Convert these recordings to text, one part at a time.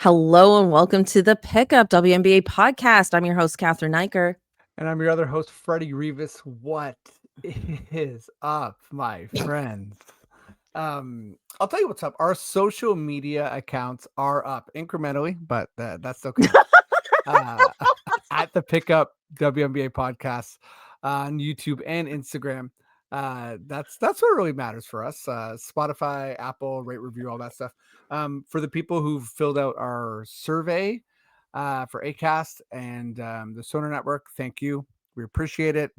Hello and welcome to the Pickup WNBA Podcast. I'm your host, Cathryn Naiker. And I'm your other host, Freddie Rivas. What is up, my friends? I'll tell you what's up. Our social media accounts are up incrementally, but that's okay. At the Pickup WNBA Podcast on YouTube and Instagram. That's what really matters for us. Spotify, Apple, rate, review, all that stuff. For the people who've filled out our survey for Acast and the Sonar Network, thank you. We appreciate it.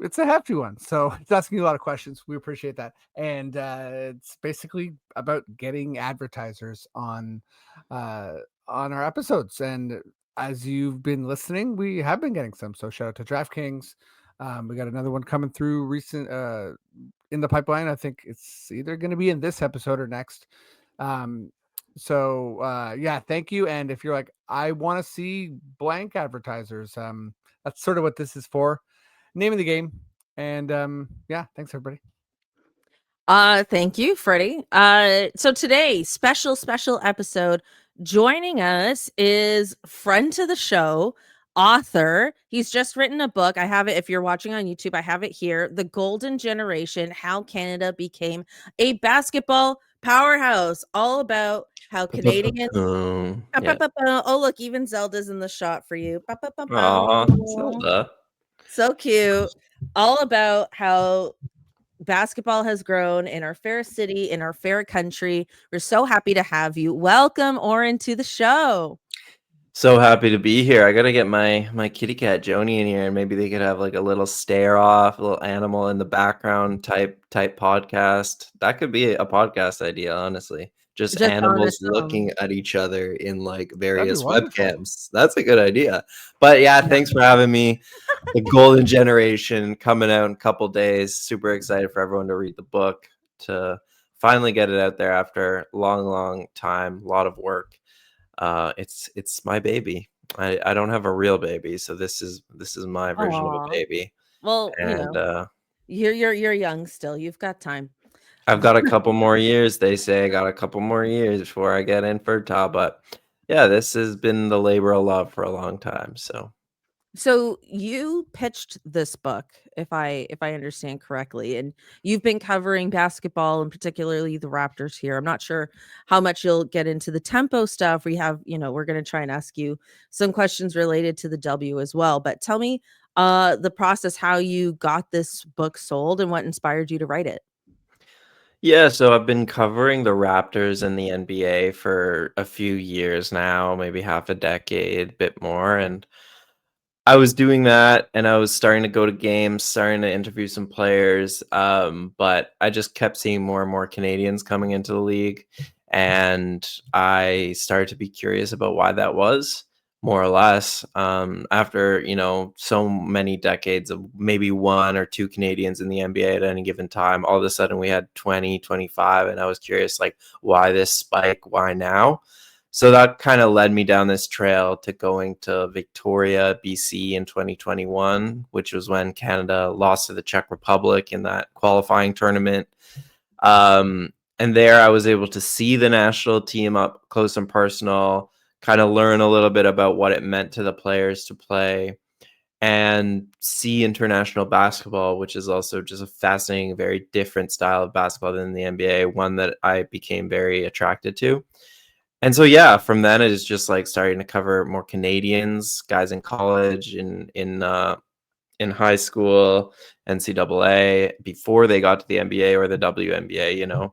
It's a hefty one, so it's asking you a lot of questions. We appreciate that, and it's basically about getting advertisers on our episodes. And as you've been listening, we have been getting some. So shout out to DraftKings. We got another one coming through recent in the pipeline. I think it's either going to be in this episode or next. Yeah, thank you. And if you're like, I want to see blank advertisers, that's sort of what this is for. Name of the game. And yeah, thanks everybody. Thank you, Freddie. So today, special episode. Joining us is friend to the show, author. He's just written a book. I have it. If you're watching on YouTube, I have it here. The Golden Generation: How Canada Became a Basketball Powerhouse. All about how Canadians. Oh, look, even Zelda's in the shot for you. Aw, Zelda. So cute. All about how basketball has grown in our fair city, in our fair country. We're so happy to have you. Welcome, Oren, to the show. So happy to be here. I gotta get my kitty cat Joni in here, and maybe they could have like a little stare off, a little animal in the background type podcast. That could be a podcast idea, honestly. Just animals looking at each other in like various webcams. That's a good idea. But yeah, thanks for having me. The Golden Generation coming out in a couple days. Super excited for everyone to read the book, to finally get it out there after a long time, a lot of work. It's my baby. I don't have a real baby, so this is my version of a baby. Well, and you're young still. You've got time. I've got a couple more years. They say I got a couple more years before I get infertile, but yeah, this has been the labor of love for a long time. So you pitched this book, if I understand correctly, and you've been covering basketball and particularly the Raptors here. I'm not sure how much you'll get into the tempo stuff. We have, we're going to try and ask you some questions related to the W as well. But tell me the process, how you got this book sold and what inspired you to write it. Yeah, so I've been covering the Raptors and the NBA for a few years now, maybe half a decade, bit more, and I was doing that, and I was starting to go to games, starting to interview some players, but I just kept seeing more and more Canadians coming into the league, and I started to be curious about why that was, more or less. After, so many decades of maybe one or two Canadians in the NBA at any given time, all of a sudden we had 20, 25, and I was curious, like, why this spike? Why now? So that kind of led me down this trail to going to Victoria, BC in 2021, which was when Canada lost to the Czech Republic in that qualifying tournament. And there I was able to see the national team up close and personal, kind of learn a little bit about what it meant to the players to play, and see international basketball, which is also just a fascinating, very different style of basketball than the NBA, one that I became very attracted to. And so, yeah, from then it is just like starting to cover more Canadians, guys in college, in high school, NCAA, before they got to the NBA or the WNBA,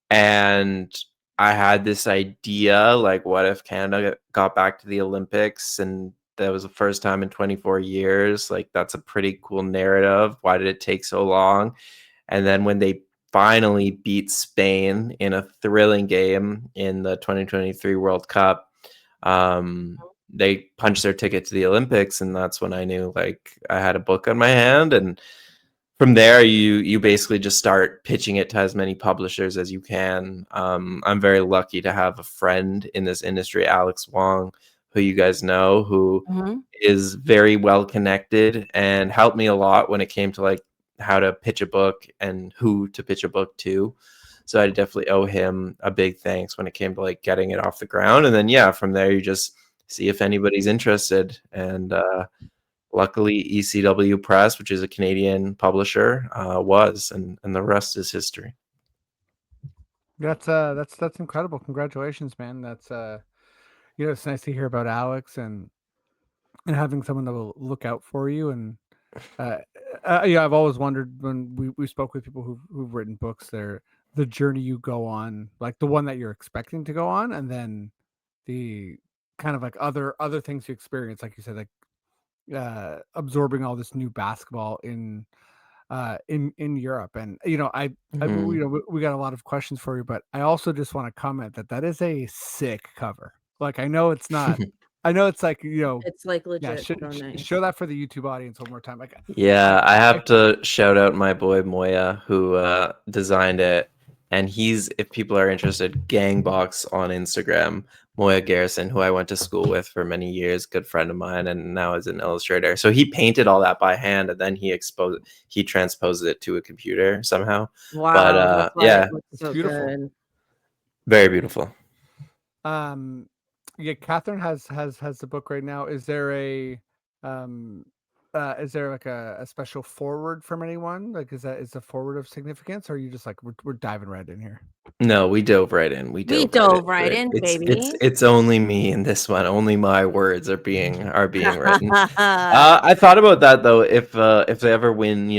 And I had this idea, like, what if Canada got back to the Olympics? And that was the first time in 24 years. Like, that's a pretty cool narrative. Why did it take so long? And then when they finally beat Spain in a thrilling game in the 2023 World Cup, they punched their ticket to the Olympics, and that's when I knew, like, I had a book on my hand. And from there, you basically just start pitching it to as many publishers as you can. I'm very lucky to have a friend in this industry, Alex Wong, who you guys know, who is very well connected and helped me a lot when it came to like how to pitch a book and who to pitch a book to. So I definitely owe him a big thanks when it came to like getting it off the ground. And then yeah, from there you just see if anybody's interested. And luckily ECW Press, which is a Canadian publisher, was, and the rest is history. That's incredible. Congratulations, man. That's it's nice to hear about Alex and having someone that will look out for you. And I've always wondered when we spoke with people who've written books, the journey you go on, like the one that you're expecting to go on, and then the kind of like other things you experience, like you said, like absorbing all this new basketball in Europe. And we got a lot of questions for you, but I also just want to comment that is a sick cover. Like I know it's not. I know it's like It's like yeah. legit so nice. Show that for the YouTube audience one more time. Like yeah, I have to shout out my boy Moya who designed it, and he's, if people are interested, Gangbox on Instagram. Moya Garrison, who I went to school with for many years, good friend of mine, and now is an illustrator. So he painted all that by hand, and then he transposed it to a computer somehow. Wow, But yeah, it's so beautiful. good. Very beautiful. Yeah, Cathryn has the book right now. Is there like a special forward from anyone? Like is the forward of significance, or are you just like we're diving right in here? No, we dove right in. We dove right in, baby. It's only me in this one. Only my words are being written. I thought about that though. If they ever win,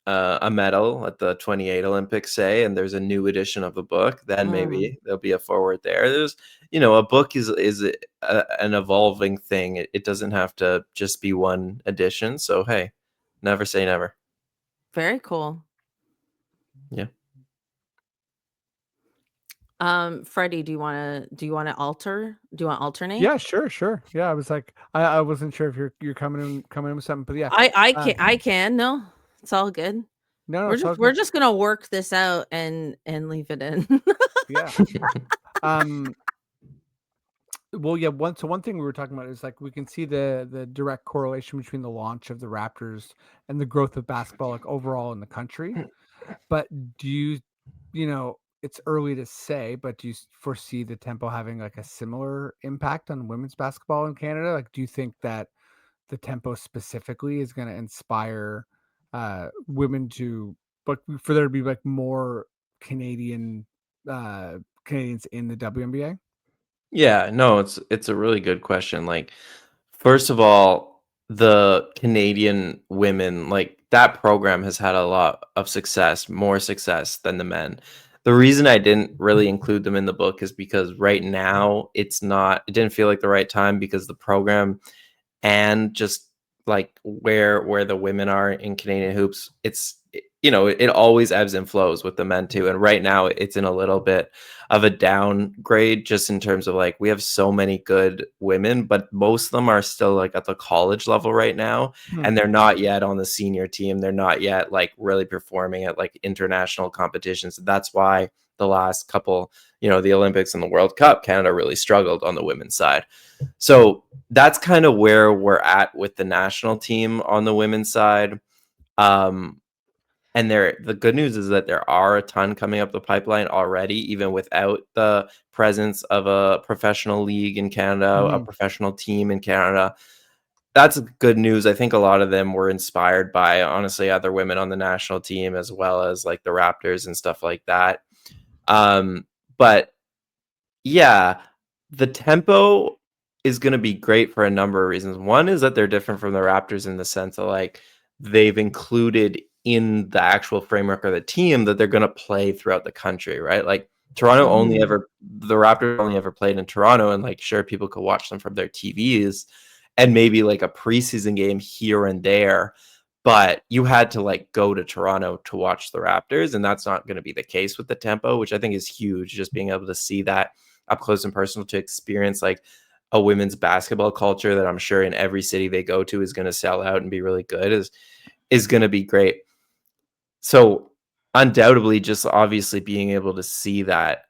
a medal at the 28 Olympics, say, and there's a new edition of the book, then maybe there'll be a forward there. There's, a book is an evolving thing. It doesn't have to just be one edition. So hey, never say never. Very cool. Yeah. Freddie, do you want to alter? Do you want to alternate? Yeah, sure. Yeah, I was like, I wasn't sure if you're coming in with something, but yeah, I can. No, it's all good. No, we're just gonna work this out and leave it in. Yeah. Well, yeah. One thing we were talking about is like we can see the direct correlation between the launch of the Raptors and the growth of basketball, like overall in the country. But do you, it's early to say, but do you foresee the tempo having like a similar impact on women's basketball in Canada? Like, do you think that the tempo specifically is going to inspire women to, but for there to be like more Canadians in the WNBA? Yeah, no, it's a really good question. Like, first of all, the Canadian women, like that program has had a lot of success, more success than the men. The reason I didn't really include them in the book is because right now it didn't feel like the right time, because the program and just like where the women are in Canadian hoops, it always ebbs and flows with the men too. And right now it's in a little bit of a downgrade, just in terms of like we have so many good women, but most of them are still like at the college level right now. And they're not yet on the senior team. They're not yet like really performing at like international competitions. That's why the last couple, the Olympics and the World Cup, Canada really struggled on the women's side. So that's kind of where we're at with the national team on the women's side. And the good news is that there are a ton coming up the pipeline already, even without the presence of a professional league in Canada, a professional team in Canada. That's good news. I think a lot of them were inspired by, honestly, other women on the national team, as well as like the Raptors and stuff like that. But yeah, the tempo is going to be great for a number of reasons. One is that they're different from the Raptors in the sense that like they've included in the actual framework of the team that they're going to play throughout the country, right? Like the Raptors only ever played in Toronto, and like sure, people could watch them from their TVs and maybe like a preseason game here and there, but you had to like go to Toronto to watch the Raptors, and that's not going to be the case with the tempo, which I think is huge. Just being able to see that up close and personal, to experience like a women's basketball culture that I'm sure in every city they go to is going to sell out and be really good is going to be great. So undoubtedly, just obviously being able to see that,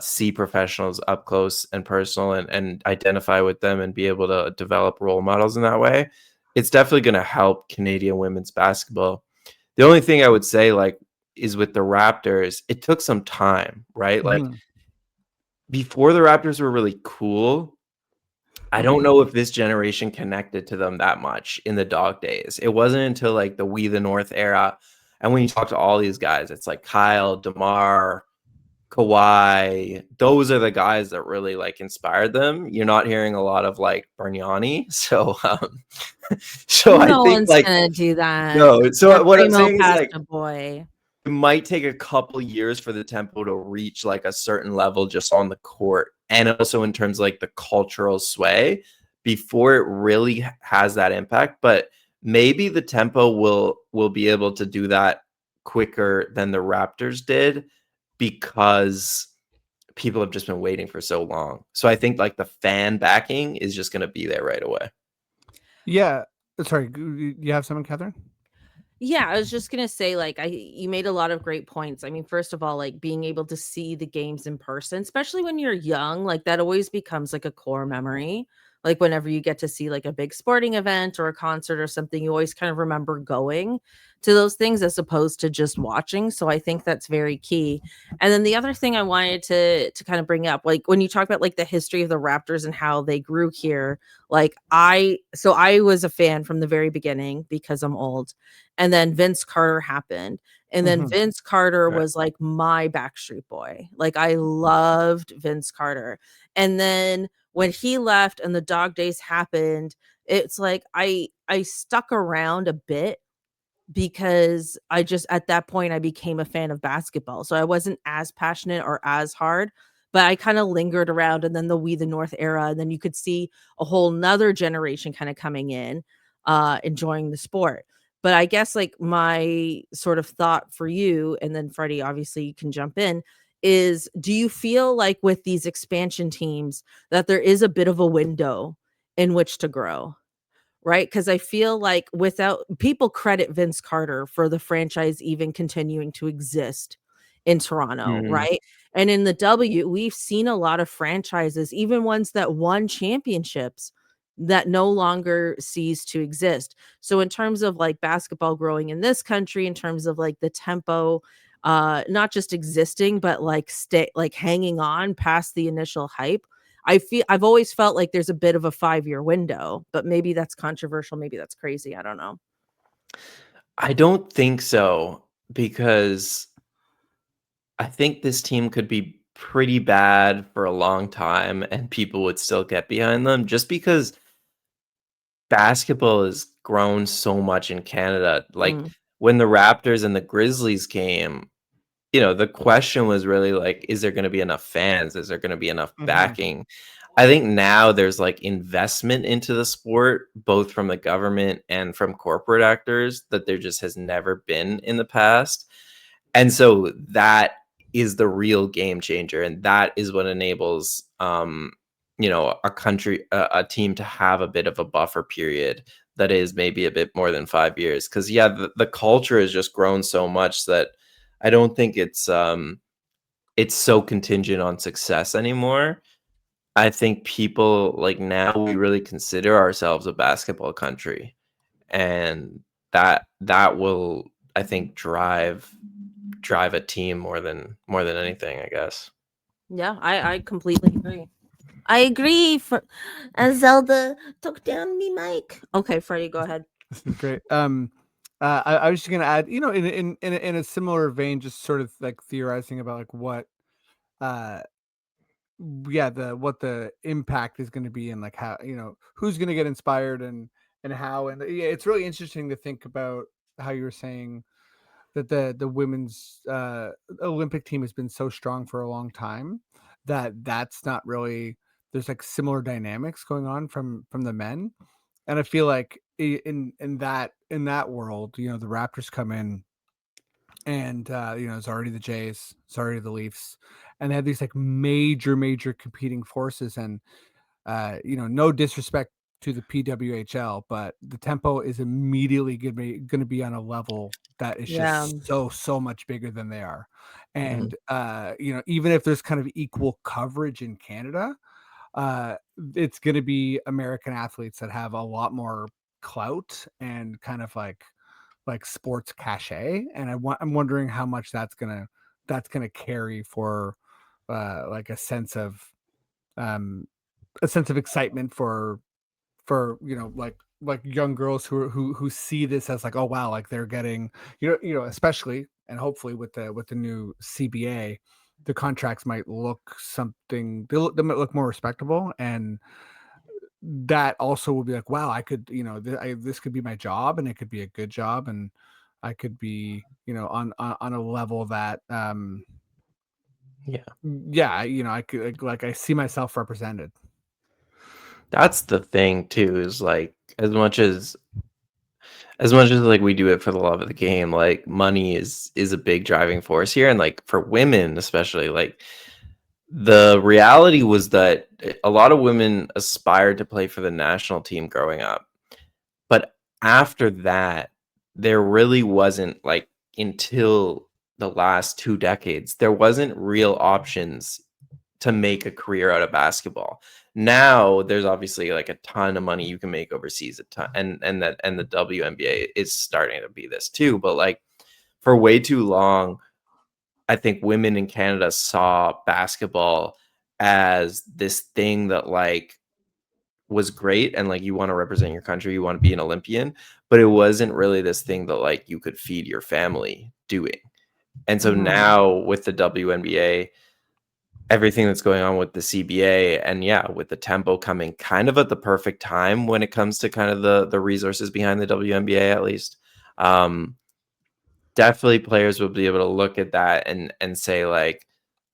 see professionals up close and personal, and identify with them and be able to develop role models in that way, it's definitely going to help Canadian women's basketball. The only thing I would say, like is with the Raptors, it took some time, right? Like Mhm. before the Raptors were really cool, I don't know if this generation connected to them that much in the dog days. It wasn't until like the We the North era. And when you talk to all these guys, it's like Kyle, DeMar, Kawhi, those are the guys that really like inspired them. You're not hearing a lot of like Bargnani. So I No think one's like gonna do that. no. Or So what I'm Primo saying is like Pasta Boy. it might take a couple years for the tempo to reach like a certain level just on the court and also in terms of like the cultural sway before it really has that impact. But maybe the tempo will be able to do that quicker than the Raptors did because people have just been waiting for so long. So I think like the fan backing is just going to be there right away. Yeah. Sorry, you have something, Cathryn? Yeah, I was just gonna say, like, you made a lot of great points. I mean, first of all, like being able to see the games in person, especially when you're young, like that always becomes like a core memory. Like whenever you get to see like a big sporting event or a concert or something, you always kind of remember going to those things as opposed to just watching. So I think that's very key. And then the other thing I wanted to kind of bring up, like when you talk about like the history of the Raptors and how they grew here, like I was a fan from the very beginning because I'm old, and then Vince Carter happened. And then Mhm. Vince Carter Right. was like my Backstreet Boy. Like I loved Vince Carter. And then when he left and the dog days happened, it's like I stuck around a bit because I just at that point I became a fan of basketball. So I wasn't as passionate or as hard, but I kind of lingered around, and then the We the North era, and then you could see a whole nother generation kind of coming in, enjoying the sport. But I guess like my sort of thought for you, and then Freddie, obviously you can jump in, is do you feel like with these expansion teams that there is a bit of a window in which to grow? Right? Because I feel like without people credit Vince Carter for the franchise even continuing to exist in Toronto, Mhm. right? And in the W, we've seen a lot of franchises, even ones that won championships, that no longer cease to exist. So in terms of like basketball growing in this country, in terms of like the tempo, not just existing, but like stay like hanging on past the initial hype, I've always felt like there's a bit of a 5-year window, but maybe that's controversial, maybe that's crazy, I don't know. I don't think so because I think this team could be pretty bad for a long time and people would still get behind them just because basketball has grown so much in Canada. Like Mm, when the Raptors and the Grizzlies came, the question was really like, is there going to be enough fans? Is there going to be enough Mhm. backing? I think now there's like investment into the sport, both from the government and from corporate actors, that there just has never been in the past. And so that is the real game changer. And that is what enables, a country, a team to have a bit of a buffer period that is maybe a bit more than 5 years. Cause yeah, the culture has just grown so much that I don't think it's so contingent on success anymore. I think people like now we really consider ourselves a basketball country, and that will I think drive a team more than anything, I guess. yeah, I completely agree. I agree for Zelda took down me mic. Okay, Freddie, go ahead. This is great. I was just gonna add, in a similar vein, just sort of like theorizing about like what, uh, yeah, what the impact is going to be and like how who's going to get inspired and how, and yeah, it's really interesting to think about how you were saying that the women's Olympic team has been so strong for a long time that that's not really there's like similar dynamics going on from the men, and I feel like in that world, the Raptors come in and it's already the Jays, it's already the Leafs, and they have these like major competing forces, and no disrespect to the PWHL, but the tempo is immediately going to be on a level that is Yeah. just so much bigger than they are. Mhm. And even if there's kind of equal coverage in Canada, it's going to be American athletes that have a lot more clout and kind of like like sports cachet, and I'm wondering how much that's gonna carry for like a sense of excitement for like young girls who see this as like, oh wow, like they're getting, especially and hopefully with the new CBA, the contracts might look they might look more respectable, and that also will be like, wow, I could, this could be my job, and it could be a good job, and I could be, on a level that I could, like I see myself represented. That's the thing too, is like as much as like we do it for the love of the game, like money is a big driving force here, and like for women especially, like the reality was that a lot of women aspired to play for the national team growing up. But after that, there really wasn't, like, until the last 2 decades, there wasn't real options to make a career out of basketball. Now there's obviously like a ton of money you can make overseas, a ton, and the WNBA is starting to be this too. But like for way too long, I think women in Canada saw basketball as this thing that like was great, and like you want to represent your country, you want to be an Olympian, but it wasn't really this thing that like you could feed your family doing. And so now with the WNBA, everything that's going on with the CBA, and with the tempo coming kind of at the perfect time when it comes to kind of the resources behind the WNBA, at least, definitely players will be able to look at that and say like,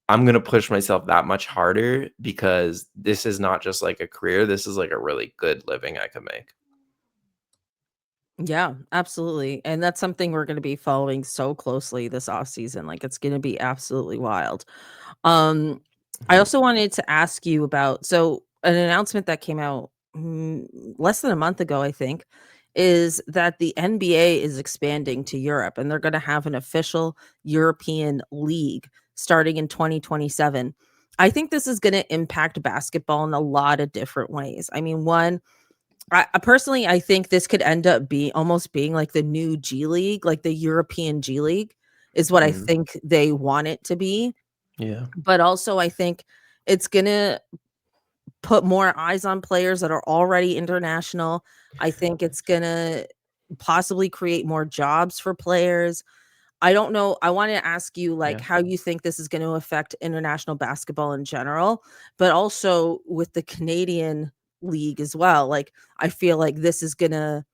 I'm going to push myself that much harder because this is not just like a career. This is like a really good living I could make. Yeah, absolutely. And that's something we're going to be following so closely this off season. Like it's going to be absolutely wild. Um, I also wanted to ask you about an announcement that came out less than a month ago, I think, is that the NBA is expanding to Europe and they're going to have an official European league starting in 2027. I think this is going to impact basketball in a lot of different ways. I mean, one, I personally, I think this could end up almost being like the new G League, like the European G League is what I think they want it to be. Yeah. But also I think it's gonna put more eyes on players that are already international. I think it's gonna possibly create more jobs for players. I don't know. I want to ask you like Yeah. how you think this is going to affect international basketball in general, but also with the Canadian league as well. Like I feel like this is going to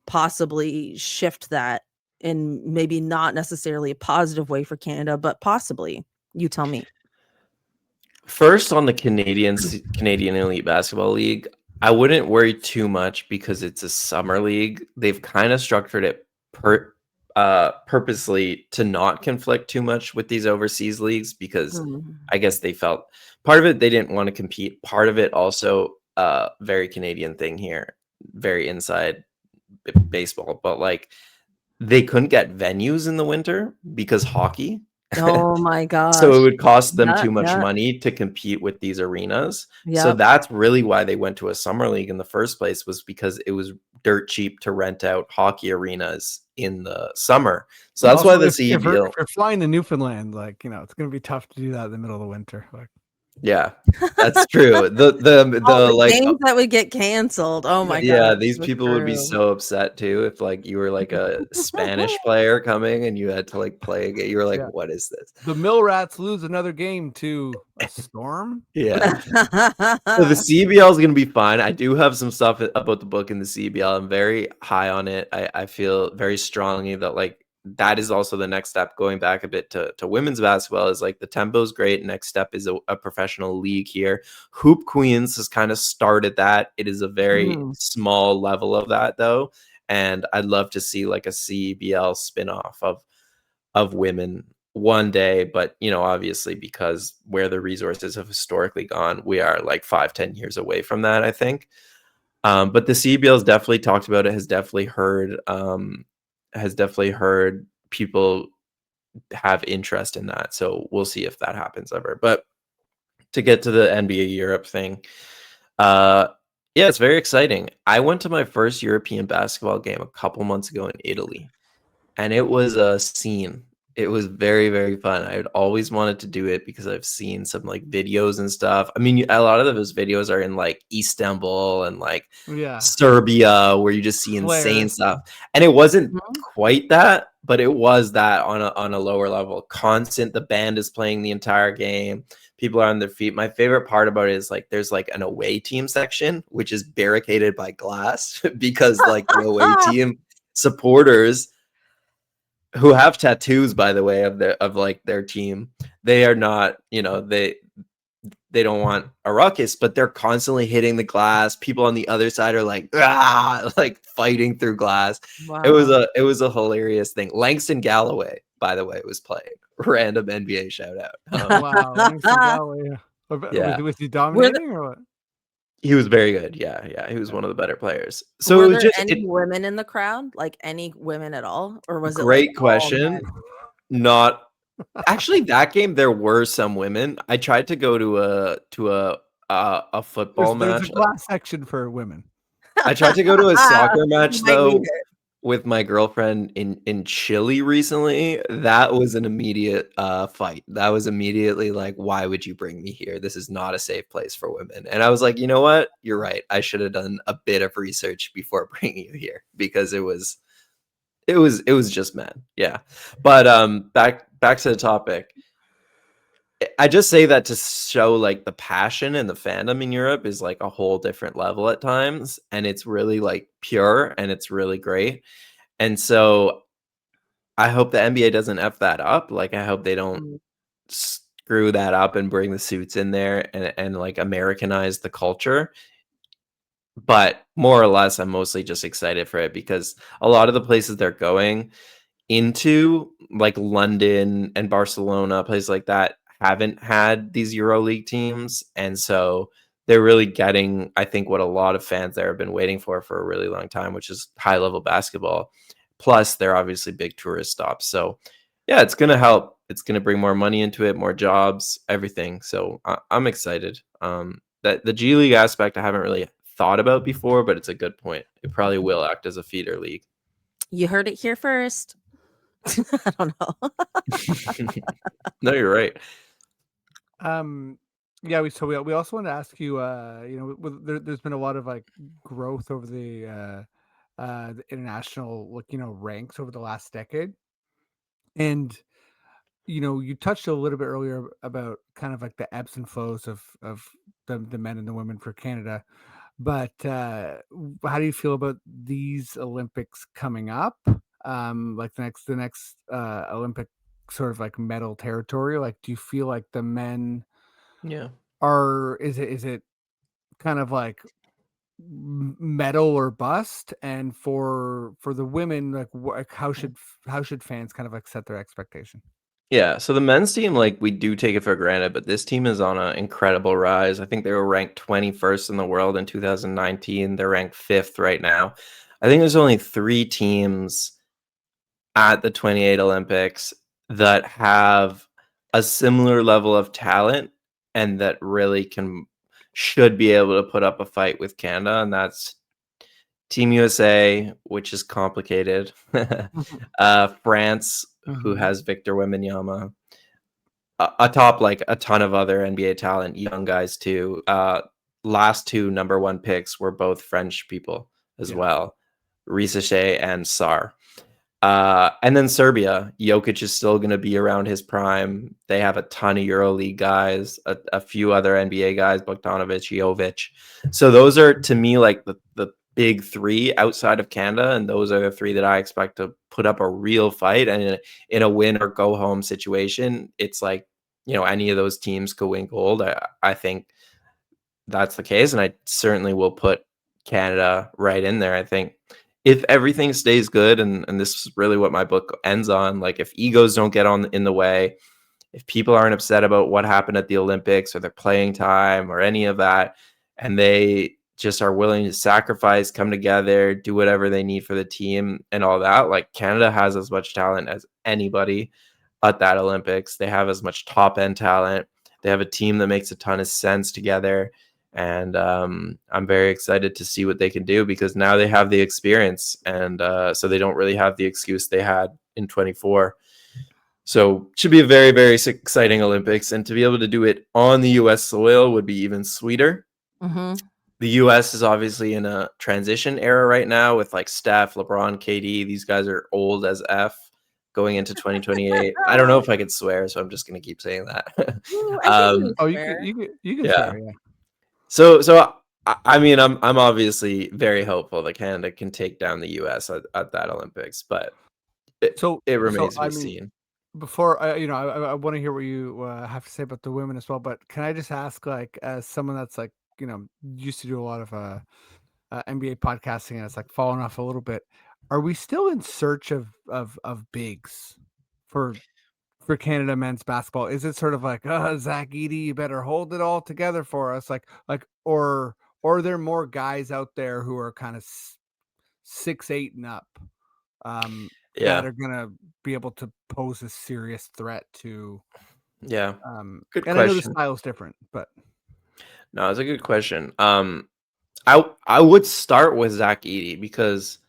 possibly shift that in maybe not necessarily a positive way for Canada, but possibly. You tell me. First, on the Canadian Elite Basketball League, I wouldn't worry too much because it's a summer league. They've kind of structured it purposely to not conflict too much with these overseas leagues because I guess they felt part of it they didn't want to compete. Part of it also very Canadian thing here, very inside baseball, but like they couldn't get venues in the winter because hockey. Oh my So it gosh. would cost them Yeah, too much yeah, money to compete with these arenas. So yep. that's really why they went to a summer league in the first place, was because it was dirt cheap to rent out hockey arenas in the summer. So that's why Also, the if CEBL. you're flying to Newfoundland, like, it's going to be tough to do that in the middle of the winter. Like, Yeah, that's true. The All the like games that would get canceled. Oh my yeah, gosh, these that's people would be true. so upset too if like you were like a Spanish player coming and you had to like play a game. You were like, yeah, what is this? the Mill Rats lose another game to a Storm. Yeah. So the CBL is going to be fine. I do have some stuff about the book in the CBL. I'm very high on it. I feel very strongly that like that is also the next step. Going back a bit to women's basketball, is like the tempo is great. Next step is a professional league here. Hoop Queens has kind of started that. It is a very small level of that though. And I'd love to see like a CBL spinoff of women one day, but obviously because where the resources have historically gone, we are like 5-10 years away from that, I think. But the CBL has definitely talked about it, has definitely heard people have interest in that, so we'll see if that happens ever. But to get to the NBA Europe thing, yeah, it's very exciting. I went to my first European basketball game a couple months ago in Italy, and it was a scene. It was very, very fun. I had always wanted to do it because I've seen some like videos and stuff. I mean, a lot of those videos are in like Istanbul and like Yeah. Serbia, where you just see insane Flair. stuff. And it wasn't Mhm. quite that, but it was that on a lower level. Constant, the band is playing the entire game. People are on their feet. My favorite part about it is like there's like an away team section, which is barricaded by glass because like the away team supporters who have tattoos, by the way, of like their team, they are not, they don't want a ruckus, but they're constantly hitting the glass. People on the other side are like, like fighting through glass. Wow. It was a hilarious thing. Langston Galloway, by the way, was playing. Random NBA shout out. Wow, Langston Galloway. Yeah, Was he Were there dominating or what? he was very good. Yeah, he was Yeah. one of the better players. So were it was there just any women in the crowd? Like any women at all? Or was it like great all question. men? Not actually that game. There were some women. I tried to go to a football There's a match. glass section for women. I tried to go to a soccer match You might need though it. with my girlfriend in Chile recently. That was an immediate fight. That was immediately like, why would you bring me here? This is not a safe place for women. And I was like, you know what? You're right. I should have done a bit of research before bringing you here because it was just men. Yeah. But back to the topic. I just say that to show like the passion and the fandom in Europe is like a whole different level at times, and it's really like pure and it's really great. And so I hope the NBA doesn't F that up. Like I hope they don't Mm. screw that up and bring the suits in there and like Americanize the culture. But more or less, I'm mostly just excited for it because a lot of the places they're going into, like London and Barcelona, places like that, haven't had these EuroLeague teams, and so they're really getting, I think, what a lot of fans there have been waiting for a really long time, which is high level basketball. Plus, they're obviously big tourist stops, so yeah, it's gonna help. It's gonna bring more money into it, more jobs, everything. So I'm excited. That the G League aspect I haven't really thought about before, but it's a good point. It probably will act as a feeder league. You heard it here first. I don't know. No, you're right. Yeah, we also want to ask you. There's been a lot of like growth over the international ranks over the last decade, and you touched a little bit earlier about kind of like the ebbs and flows of the men and the women for Canada. But how do you feel about these Olympics coming up? Like the next Olympic sort of like medal territory. Like, do you feel like the men Yeah. is it kind of like medal or bust? And for the women, like how should fans kind of like set their expectation? Yeah, so the men's team, like we do take it for granted, but this team is on an incredible rise. I think they were ranked 21st in the world in 2019. They're ranked 5th right now. I think there's only 3 teams at the 28 Olympics that have a similar level of talent and that really should be able to put up a fight with Canada, and that's Team USA, which is complicated. France, who Mhm. has Victor Wembanyama, atop like a ton of other NBA talent, young guys too. Last 2 number 1 picks were both French people as Yeah. well, Rivas and Sar. And then Serbia, Jokic is still going to be around his prime. They have a ton of EuroLeague guys, a few other NBA guys, Bogdanovic, Jovic. So those are to me like the big 3 outside of Canada, and those are the 3 that I expect to put up a real fight. And in a win or go home situation, it's like any of those teams could win gold. I think that's the case, and I certainly will put Canada right in there. I think if everything stays good, and this is really what my book ends on, like if egos don't get in the way, if people aren't upset about what happened at the Olympics or their playing time or any of that, and they just are willing to sacrifice, come together, do whatever they need for the team and all that, like Canada has as much talent as anybody at that Olympics. They have as much top end talent. They have a team that makes a ton of sense together. And I'm very excited to see what they can do, because now they have the experience, and so they don't really have the excuse they had in 24. So should be a very, very exciting Olympics, and to be able to do it on the U.S. soil would be even sweeter. Mm-hmm. The U.S. is obviously in a transition era right now with like Steph, LeBron, KD. These guys are old as F going into 2028. I don't know if I could swear, so I'm just going to keep saying that. Ooh, I think you Oh, can you swear. can Yeah. swear, yeah. So I mean, I'm obviously very hopeful that Canada can take down the U.S. at that Olympics, but it remains to be seen. Before I want to hear what you have to say about the women as well, but can I just ask, like, as someone that's like, used to do a lot of NBA podcasting, and it's like falling off a little bit, are we still in search of bigs for Canada men's basketball? Is it sort of like, Zach Edey, you better hold it all together for us, or are there more guys out there who are kind of 6'8" and up, that are gonna be able to pose a serious threat to? Yeah. Good And I know the question. style's different, but No, it's a good question. I would start with Zach Edey, because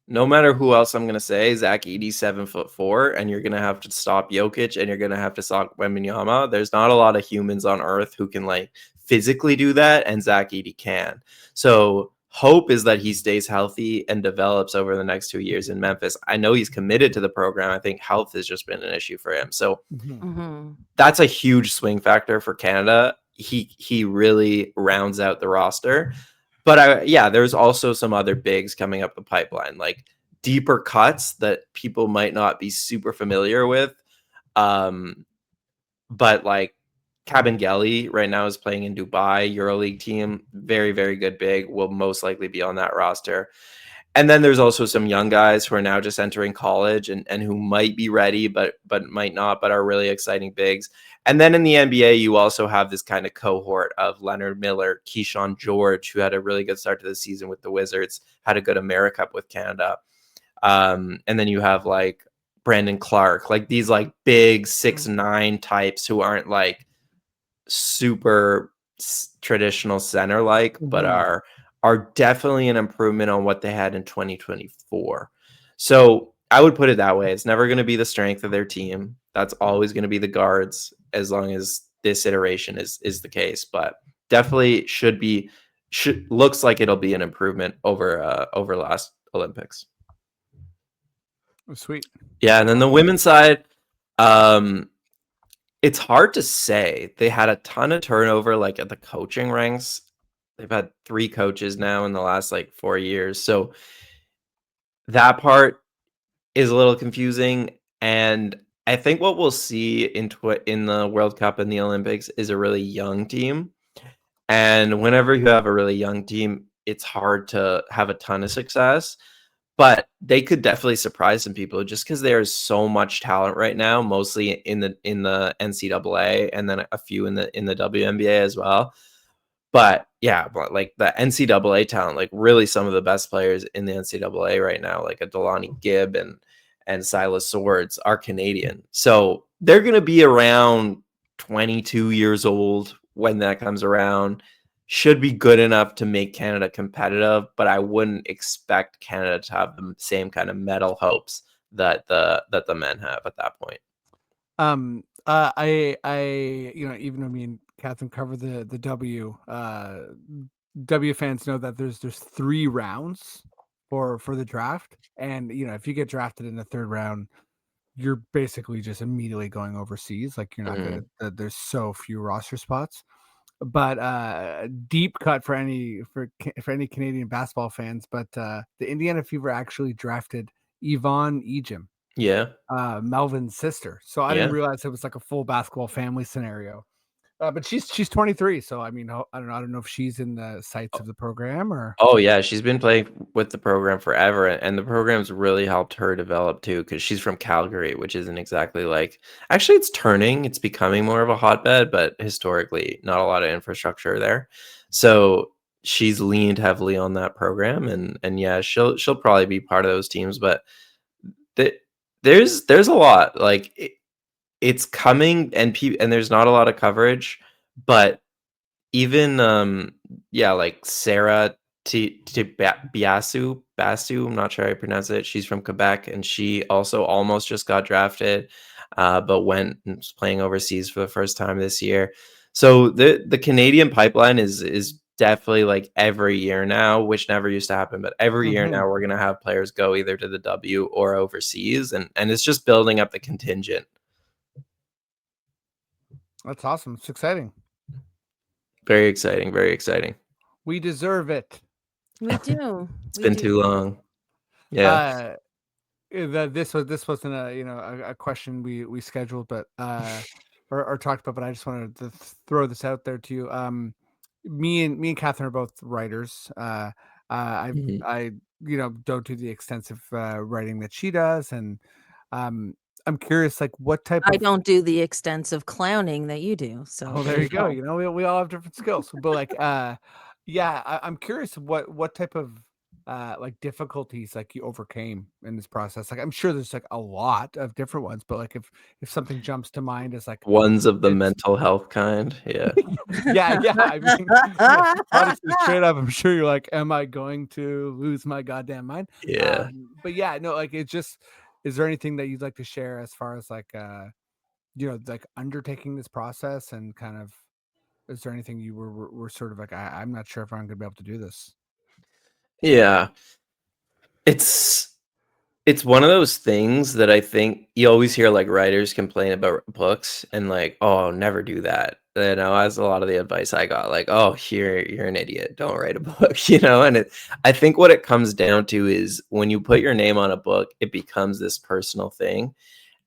no matter who else I'm gonna say, Zach Edey's 7'4", and you're gonna have to stop Jokic, and you're gonna have to stop Wembanyama. There's not a lot of humans on earth who can like physically do that, and Zach Edey can. So hope is that he stays healthy and develops over the next 2 years in Memphis. I know he's committed to the program. I think health has just been an issue for him. So Mm-hmm. that's a huge swing factor for Canada. He really rounds out the roster. But there's also some other bigs coming up the pipeline, like deeper cuts that people might not be super familiar with. But like Kabengele right now is playing in Dubai, EuroLeague team, very, very good big, will most likely be on that roster. And then there's also some young guys who are now just entering college and who might be ready, but might not, but are really exciting bigs. And then in the NBA, you also have this kind of cohort of Leonard Miller, Keyshawn George, who had a really good start to the season with the Wizards, had a good AmeriCup with Canada. And then you have like Brandon Clark, like these like big 6'9" types who aren't like super traditional center like, but are definitely an improvement on what they had in 2024. So I would put it that way. It's never going to be the strength of their team. That's always going to be the guards, as long as this iteration is the case. But definitely looks like it'll be an improvement over last Olympics. sweet. Yeah, and then the women's side, it's hard to say. They had a ton of turnover, like at the coaching ranks. They've had 3 coaches now in the last like 4 years. So that part is a little confusing. And I think what we'll see in the World Cup and the Olympics is a really young team. And whenever you have a really young team, it's hard to have a ton of success. But they could definitely surprise some people, just because there is so much talent right now, mostly in the NCAA, and then a few in the WNBA as well. But yeah, like the NCAA talent, like really some of the best players in the NCAA right now, like a Delani Gibb and Silas Swords, are Canadian. So they're going to be around 22 years old when that comes around. Should be good enough to make Canada competitive, but I wouldn't expect Canada to have the same kind of medal hopes that the men have at that point. I even though me and Cathryn cover the W, W fans know that there's 3 rounds for the draft, and if you get drafted in the 3rd round, you're basically just immediately going overseas. Like, you're not gonna. There's so few roster spots. But deep cut for any Canadian basketball fans. But the Indiana Fever actually drafted Yvonne Ejim, Yeah. Melvin's sister. So I didn't realize it was like a full basketball family scenario. But she's 23, so I mean, I don't know if she's in the sights of the program or. Oh yeah, she's been playing with the program forever, and the program's really helped her develop too, because she's from Calgary, which isn't exactly like, actually it's turning, it's becoming more of a hotbed, but historically not a lot of infrastructure there. So she's leaned heavily on that program, and yeah, she'll probably be part of those teams, but there's a lot, like it's coming, and there's not a lot of coverage, but even like Sarah Basu, I'm not sure how you pronounce it. She's from Quebec, and she also almost just got drafted, but went and was playing overseas for the first time this year. So the Canadian pipeline is definitely like every year now, which never used to happen, but every year now we're gonna have players go either to the W or overseas, and it's just building up the contingent. That's awesome. It's exciting. Very exciting, very exciting. We deserve it. We do. It's been too long. Yeah. This wasn't a question we scheduled, but or talked about, but I just wanted to throw this out there to you. Me and Cathryn are both writers. I don't do the extensive writing that she does, and I'm curious, like, what type I of don't do the extensive clowning that you do. So Oh, there you go. You know, we all have different skills, but like, I'm curious what type of like difficulties like you overcame in this process. Like, I'm sure there's like a lot of different ones, but like if something jumps to mind as like Ones of the it's mental health kind. Yeah. yeah. I mean, honestly, straight up, I'm sure you're like, am I going to lose my goddamn mind? Yeah. But yeah, no, like it's just, is there anything that you'd like to share as far as like like undertaking this process, and kind of, is there anything you were sort of like, I'm not sure if I'm gonna be able to do this? Yeah. It's one of those things that I think you always hear like writers complain about books and like, oh, never do that. That's a lot of the advice I got. Like, oh, you're an idiot. Don't write a book, And I think what it comes down to is when you put your name on a book, it becomes this personal thing,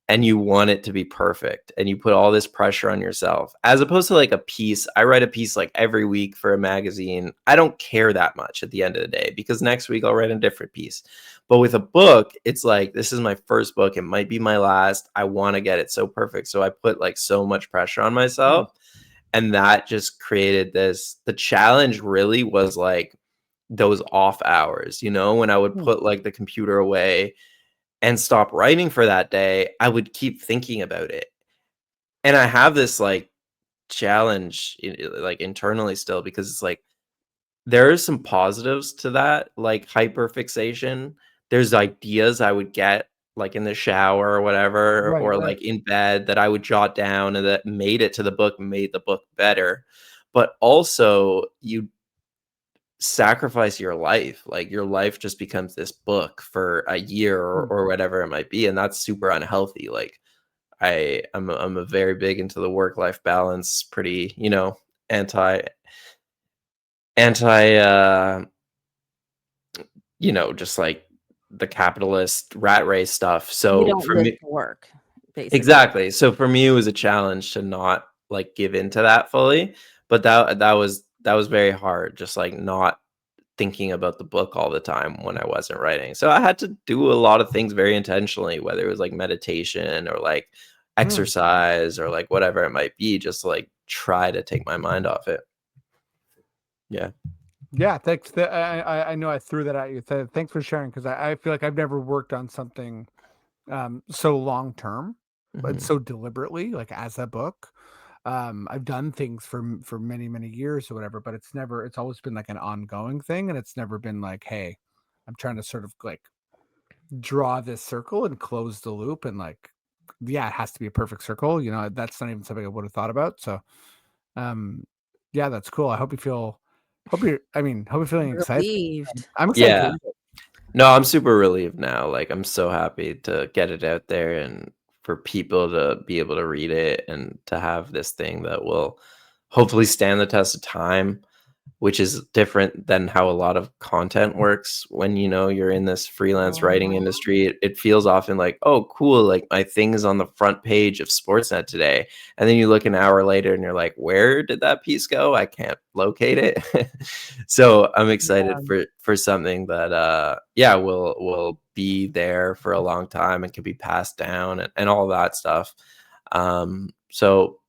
and you want it to be perfect, and you put all this pressure on yourself, as opposed to like a piece. I write a piece like every week for a magazine. I don't care that much at the end of the day, because next week I'll write a different piece. But with a book, it's like, this is my first book. It might be my last. I want to get it so perfect. So I put like so much pressure on myself. And that just created this. The challenge really was like those off hours, when I would put like the computer away and stop writing for that day, I would keep thinking about it. And I have this like challenge like internally still, because it's like, there are some positives to that, like hyperfixation. There's ideas I would get like in the shower or whatever, Right, or right. like in bed, that I would jot down and that made it to the book, made the book better. But also, you sacrifice your life. Like, your life just becomes this book for a year or whatever it might be, and that's super unhealthy. Like, I'm a very big into the work-life balance, pretty, anti just like the capitalist rat race stuff. you So don't for live me, for work, basically. exactly. So for me, it was a challenge to not like give into that fully, but that was very hard. Just like not thinking about the book all the time when I wasn't writing. So I had to do a lot of things very intentionally, whether it was like meditation or like exercise or like whatever it might be, just to like try to take my mind off it. Yeah. Yeah, thanks. I know I threw that at you. Thanks for sharing, because I feel like I've never worked on something so long term, but so deliberately, like as a book. I've done things for many years or whatever, but it's always been like an ongoing thing, and it's never been like, hey, I'm trying to sort of like draw this circle and close the loop, and like, yeah, it has to be a perfect circle. That's not even something I would have thought about. So, yeah, that's cool. I hope you're feeling excited. Relieved. I'm excited. Yeah. No, I'm super relieved now. Like, I'm so happy to get it out there and for people to be able to read it and to have this thing that will hopefully stand the test of time, which is different than how a lot of content works. When you're in this freelance writing industry, it feels often like, oh, cool, like my thing is on the front page of Sportsnet today, and then you look an hour later and you're like, where did that piece go? I can't locate it. So I'm excited for something that will be there for a long time and can be passed down and all that stuff. So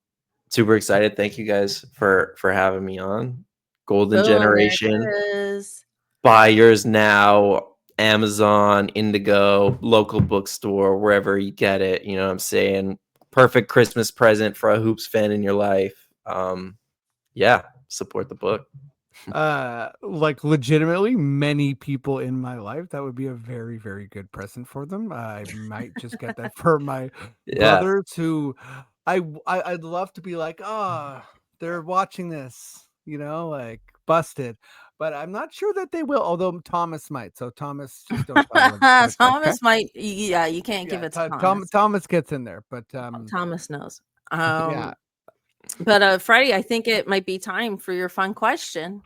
super excited. Thank you guys for having me on. Golden Generation. Buy yours now. Amazon, Indigo, local bookstore, wherever you get it. You know what I'm saying? Perfect Christmas present for a hoops fan in your life. Yeah. support the book. Like legitimately many people in my life, that would be a very, very good present for them. I might just get that for my Yeah. brothers who I'd love to be like, oh, they're watching this, like busted. But I'm not sure that they will, although Thomas might. So Thomas, just don't tell him. Thomas might. Yeah, you can't give it to Thomas. Thomas gets in there, but Thomas knows. yeah. But Freddie, I think it might be time for your fun question.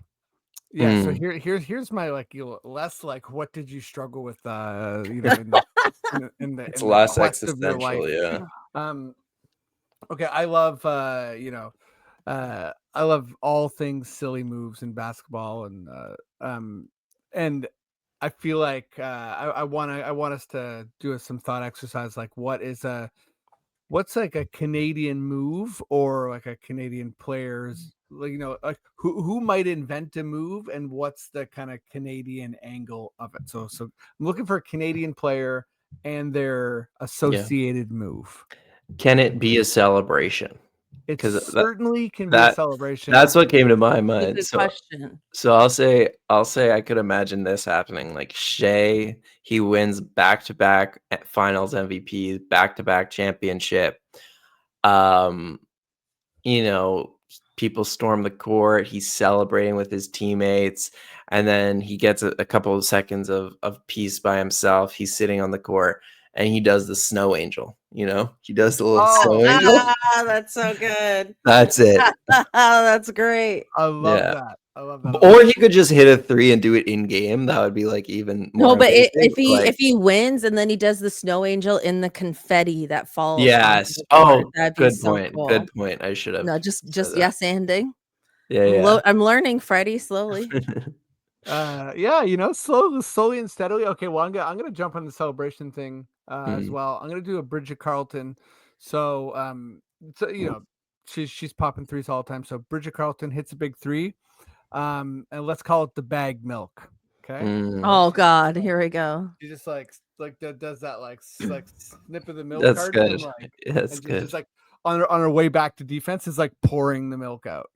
Yeah, so here's my less like what did you struggle with in the It's in less the quest of your existential, life. yeah. Okay, I love I love all things silly moves in basketball and I feel like I want us to do some thought exercise like what's like a Canadian move or like a Canadian player's like like who might invent a move and what's the kind of Canadian angle of it. So I'm looking for a Canadian player and their associated move. Can it be a celebration? It 'Cause certainly can be a celebration. That's what came to my mind. Good question. So I'll say I could imagine this happening. Like Shea, he wins back-to-back finals MVP, back-to-back championship. People storm the court, he's celebrating with his teammates, and then he gets a couple of seconds of peace by himself. He's sitting on the court and he does the snow angel, he does the little snow angel. That's so good. That's it. That's great. I love that. Or he could just hit a 3 and do it in game. That would be like even more. No, but if he wins and then he does the snow angel in the confetti that falls. Yes. That'd be good so point. cool. Good point. I should have. No, just yes ending. Yeah. I'm learning, Freddie, slowly. Slowly and steadily. Okay, well, I'm gonna jump on the celebration thing as well. I'm gonna do a Bridget Carlton. So she's popping threes all the time. So Bridget Carlton hits a big 3. And let's call it the bag milk. Okay. Oh God, here we go. She just does that like snip of the milk. That's carton, good. That's good. Just like on her way back to defense is like pouring the milk out.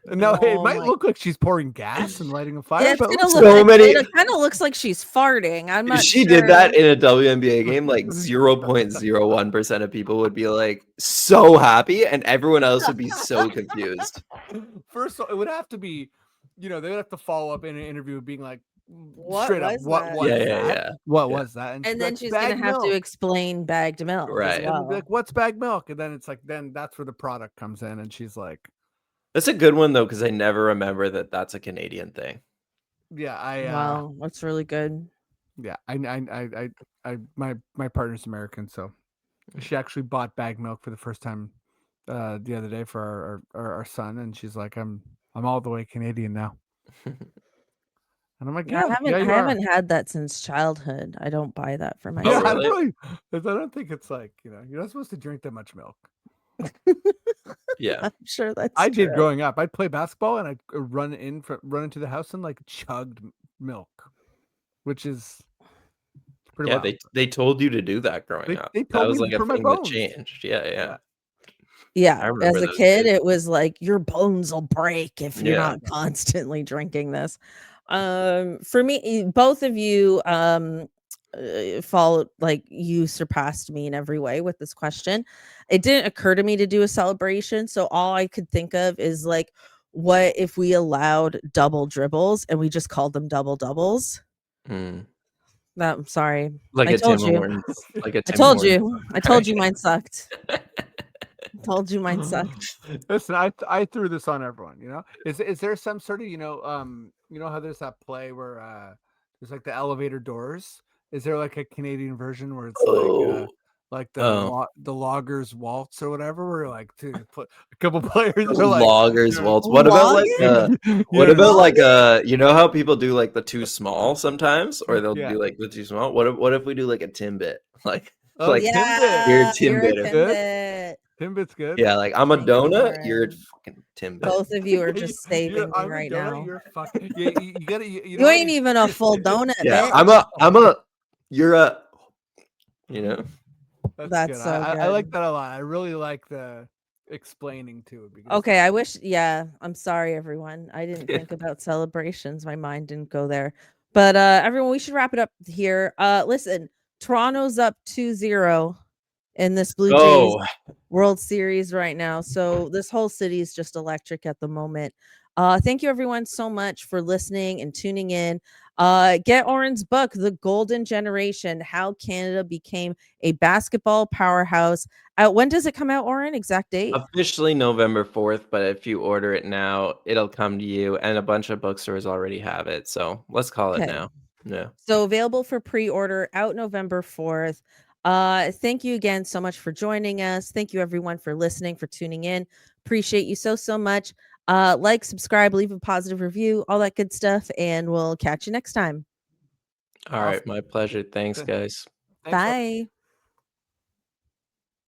No, it might look like she's pouring gas and lighting a fire. Yeah, but it kind of looks like she's farting. I'm not. She did that in a WNBA game. Like 0.01% of people would be like so happy, and everyone else would be so confused. First of all, it would have to be, they would have to follow up in an interview being like, what straight was up, what that? was that? Yeah. What was that? And then she's gonna have to explain bagged milk, right? As well. Like, what's bagged milk? And then it's like, then that's where the product comes in, and she's like. That's a good one though, because I never remember that that's a Canadian thing. Yeah, wow, that's really good. Yeah, my partner's American, so she actually bought bagged milk for the first time the other day for our son, and she's like, I'm all the way Canadian now. And I'm like, I haven't had that since childhood. I don't buy that for myself. Oh, really? I don't think it's like you're not supposed to drink that much milk. Yeah, I'm sure that's. I did growing up. I'd play basketball and I'd run into the house and like chugged milk, which is pretty wild. They told you to do that growing up. They that told was me like a for my thing that bones. changed. Yeah. Yeah, as a kid, days. it was like your bones will break if you're not constantly drinking this. For me, both of you you surpassed me in every way with this question. It didn't occur to me to do a celebration, so all I could think of is like, what if we allowed double dribbles and we just called them double doubles? I'm sorry. I told you. I told you mine sucked. Told you mine sucked. Listen, I threw this on everyone. Is there some sort of how there's that play where there's like the elevator doors? Is there like a Canadian version where it's like the loggers waltz or whatever, where like to put a couple players are like loggers waltz? What about like how people do like the too small sometimes, or they'll do like the too small? What if we do like a Timbit? Timbit. You're a Timbit. Timbit's good. Yeah, like I'm a donut. You're a fucking Timbit. Both of you are just saving me right now. You're fucking. You ain't even a full donut. Yeah, bitch. You're a. That's so good. I like that a lot. I really like explaining to it. Because Okay, I wish. Yeah, I'm sorry, everyone. I didn't think about celebrations. My mind didn't go there. But everyone, we should wrap it up here. Listen, Toronto's up 2-0 in this Blue Jays Oh, World Series right now. So this whole city is just electric at the moment. Thank you everyone so much for listening and tuning in. Get Oren's book, The Golden Generation: How Canada Became a Basketball Powerhouse. When does it come out, Oren? Exact date? officially November 4th, but if you order it now, it'll come to you, and a bunch of bookstores already have it. So let's call it Okay. now. Yeah. So available for pre-order out November 4th. Thank you again so much for joining us. Thank you everyone for listening, for tuning in. Appreciate you so much. Like, subscribe, leave a positive review, all that good stuff, and we'll catch you next time. All right, awesome. my pleasure. Thanks, Okay. guys. Thanks. Bye.